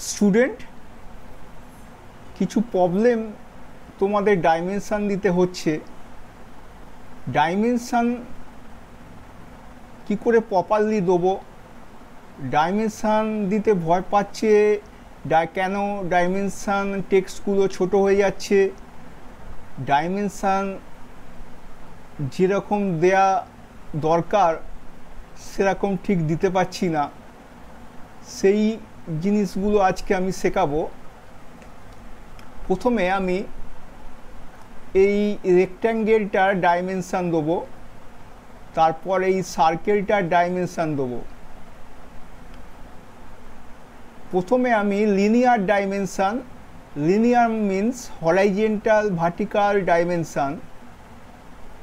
Student, কিছু problem তোমাদের dimension দিতে হচ্ছে। ডাইমেনশান কি করে প্রপারলি দেবো, ডাইমেনশান দিতে ভয় পাচ্ছে, কেন ডাইমেনশান টেক্সটগুলো ছোট হয়ে যাচ্ছে, ডাইমেনশান যেরকম দেয়া দরকার সেরকম ঠিক দিতে পারছি না, সেই জিনিসগুলো আজকে আমি শেখাবো। প্রথমে আমি এই রেক্ট্যাঙ্গেলটার ডাইমেনশান দেবো, তারপর এই সার্কেলটার ডাইমেনশান দেবো। প্রথমে আমি linear dimension, linear means horizontal vertical dimension,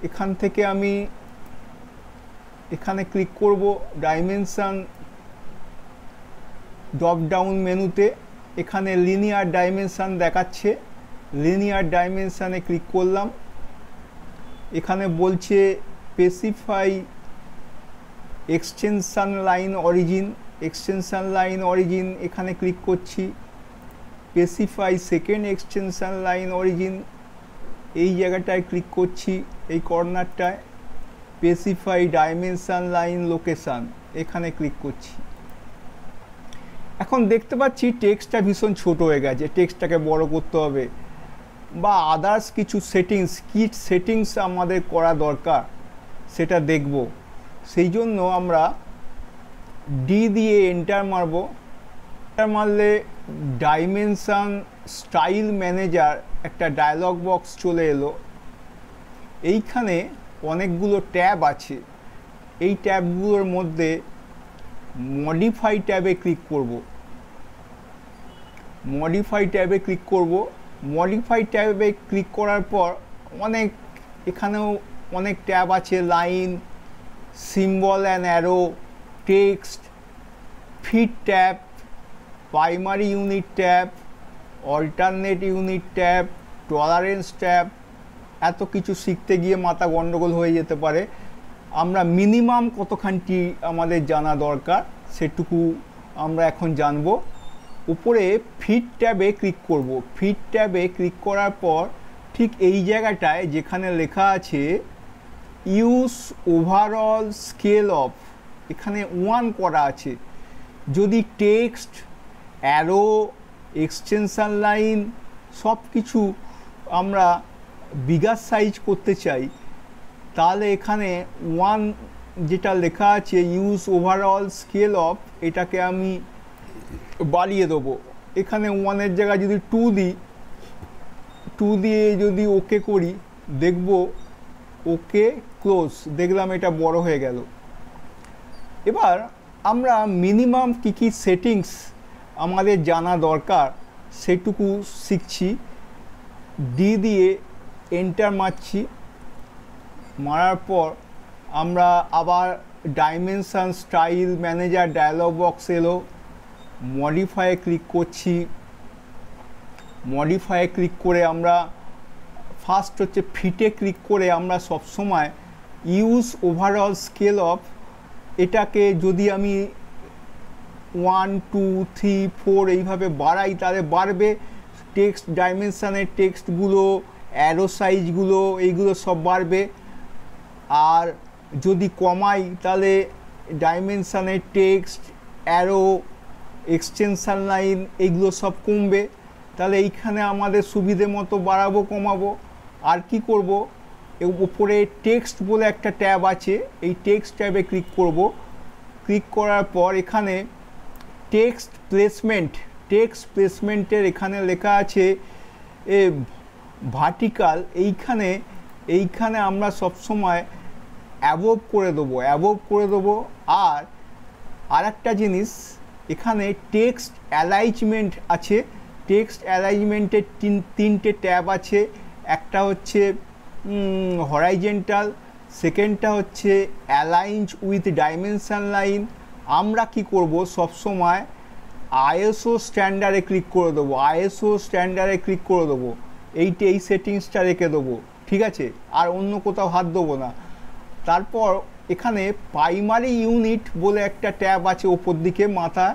এখান থেকে আমি এখানে ক্লিক করব। ডাইমেনশান ড্রপ ডাউন মেনুতে এখানে লিনিয়ার ডাইমেনশান দেখাচ্ছে, লিনিয়ার ডাইমেনশানে ক্লিক করলাম। এখানে বলছে specify extension line origin, extension line origin এখানে ক্লিক করছি। Specify second extension line origin এই জায়গাটায় ক্লিক করছি, এই কর্নারটায়। স্পেসিফাই ডাইমেনশান লাইন লোকেশান এখানে ক্লিক করছি। এখন দেখতে পাচ্ছি টেক্সটটা ভীষণ ছোট হয়ে গেছে, টেক্সটটাকে বড় করতে হবে বা আদার্স কিছু সেটিংস, কি সেটিংস আমাদের করা দরকার সেটা দেখব। সেই জন্য আমরা ডি দিয়ে এন্টার মারব। এন্টার মারলে ডাইমেনশান স্টাইল ম্যানেজার একটা ডায়লগ বক্স চলে এলো। এইখানে অনেকগুলো ট্যাব আছে, এই ট্যাবগুলোর মধ্যে মডিফাই ট্যাবে ক্লিক করব। মডিফাই ট্যাবে ক্লিক করব। মডিফাই ট্যাবে ক্লিক করার পর এখানেও অনেক ট্যাব আছে, line, symbol and arrow, text, fit tab, primary unit tab, alternate unit tab, tolerance tab. এত কিছু শিখতে গিয়ে মাথা গন্ডগোল হয়ে যেতে পারে। আমরা মিনিমাম কতখানটি আমাদের জানা দরকার সেটুকু আমরা এখন জানব। উপরে ফিট ট্যাবে ক্লিক করব। ফিট ট্যাবে ক্লিক করার পর ঠিক এই জায়গাটায় যেখানে লেখা আছে ইউজ ওভারঅল স্কেল অফ, এখানে 1 করা আছে। যদি টেক্সট, অ্যারো, এক্সটেনশান লাইন সব কিছু আমরা বিগার সাইজ করতে চাই, তাহলে এখানে 1 যেটা লেখা আছে ইউজ ওভারঅল স্কেল অফ, এটাকে আমি বাড়িয়ে দেবো। এখানে 1-এর জায়গায় যদি 2 দিই, 2 দিয়ে যদি ওকে করি, দেখব ওকে ক্লোজ, দেখলাম এটা বড় হয়ে গেল। এবার আমরা মিনিমাম কী কী সেটিংস আমাদের জানা দরকার সেটুকু শিখছি। ডি দিয়ে এন্টার মারছি। মারার পর আমরা আবার dimension style manager dialogue box এলো, মডিফাইয়ে ক্লিক করছি। মডিফাইয়ে ক্লিক করে আমরা ফার্স্ট হচ্ছে ফিটে ক্লিক করে আমরা সবসময় ইউজ ওভারঅল স্কেল অফ, এটাকে যদি আমি 1, 2, 3, 4 এইভাবে বাড়াই তাহলে বাড়বে। টেক্সট ডাইমেনশানের টেক্সটগুলো, অ্যারো সাইজগুলো এইগুলো সব বাড়বে। আর যদি কমাই তাহলে ডাইমেনশানের টেক্সট, অ্যারো, এক্সটেনশান লাইন এইগুলো সব কমবে। তাহলে এইখানে আমাদের সুবিধে মতো বাড়াবো কমাবো। আর কি করব, উপরে টেক্সট বলে একটা ট্যাব আছে, এই টেক্সট ট্যাবে ক্লিক করব। ক্লিক করার পর এখানে টেক্সট প্লেসমেন্ট, টেক্সট প্লেসমেন্টের এখানে লেখা আছে ভার্টিক্যাল, এইখানে আমরা সবসময় অ্যাবোভ করে দেবো, অ্যাবোভ করে দেবো। আর একটা জিনিস, এখানে টেক্সট অ্যালাইনমেন্ট আছে। টেক্সট অ্যালাইনমেন্টের 3টে ট্যাব আছে। একটা হচ্ছে হরাইজেন্টাল, সেকেন্ডটা হচ্ছে অ্যালাইন্ড উইথ ডাইমেনশান লাইন। আমরা কি করব, সবসময় আইএসও স্ট্যান্ডার্ডে ক্লিক করে দেবো, আইএসও স্ট্যান্ডার্ডে ক্লিক করে দেবো। এই সেটিংসটা রেখে দেবো, ঠিক আছে? আর অন্য কোথাও হাত দেবো না। তারপর এখানে প্রাইমারি ইউনিট বলে একটা ট্যাব আছে ওপর দিকে মাথা,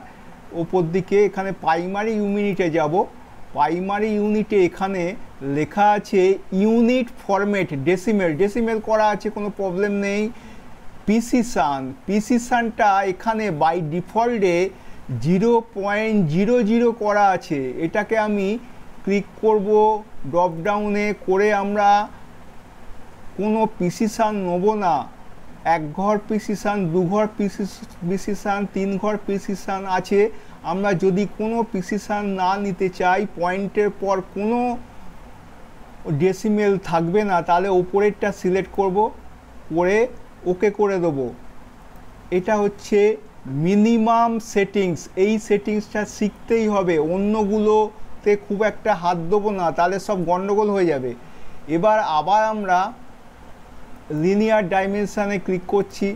ওপর দিকে এখানে প্রাইমারি ইউনিটে যাব। প্রাইমারি ইউনিটে এখানে লেখা আছে ইউনিট ফরম্যাট ডেসিমেল, ডেসিমেল করা আছে, কোনো প্রবলেম নেই। প্রিসিশনটা এখানে বাই ডিফল্টে 0.00 করা আছে, এটাকে আমি ক্লিক করব ড্রপ ডাউনে করে। আমরা কোনো প্রিসিশন নেব না, 1 ঘর প্রিসিশন, 2 ঘর প্রিসিশন, 3 ঘর প্রিসিশন আছে। আমরা যদি কোনো প্রিসিশন না নিতে চাই, পয়েন্টের পর কোনো ডেসিমেল থাকবে না, তাহলে ওপরেরটা সিলেক্ট করব, করে ওকে করে দেবো। এটা হচ্ছে মিনিমাম সেটিংস, এই সেটিংসটা শিখতেই হবে, অন্যগুলোতে খুব একটা হাত দেবো না, তাহলে সব গন্ডগোল হয়ে যাবে। এবার আবার আমরা লিনিয়ার ডাইমেনশানে ক্লিক করছি।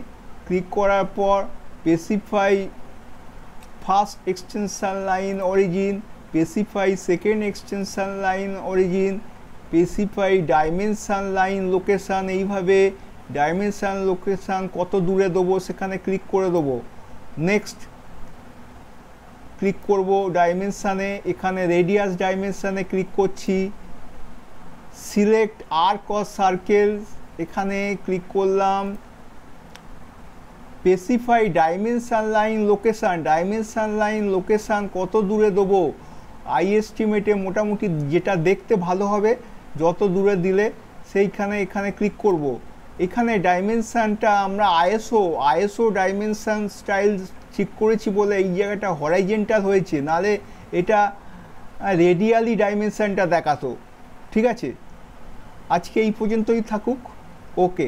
ক্লিক করার পর specify first extension line origin, specify second extension line origin, specify dimension line location. এইভাবে ডাইমেনশন লোকেশান কত দূরে দেবো সেখানে ক্লিক করে দেবো। নেক্সট ক্লিক করব ডাইমেনশানে, এখানে রেডিয়াস ডাইমেনশানে ক্লিক করছি। সিলেক্ট আর্ক অর সার্কেল, এখানে ক্লিক করলাম। Specify dimension line location, dimension line location কত দূরে দেবো, আই এস্টিমেটে মোটামুটি যেটা দেখতে ভালো হবে যত দূরে দিলে সেইখানে এখানে ক্লিক করব। এখানে ডাইমেনশানটা আমরা আইএসও ডাইমেনশান স্টাইল ঠিক করেছি বলে এই জায়গাটা হরাইজেন্টাল হয়েছে, নালে এটা রেডিয়ালি ডাইমেনশানটা দেখাতো। ঠিক আছে, আজকে এই পর্যন্তই থাকুক। ওকে।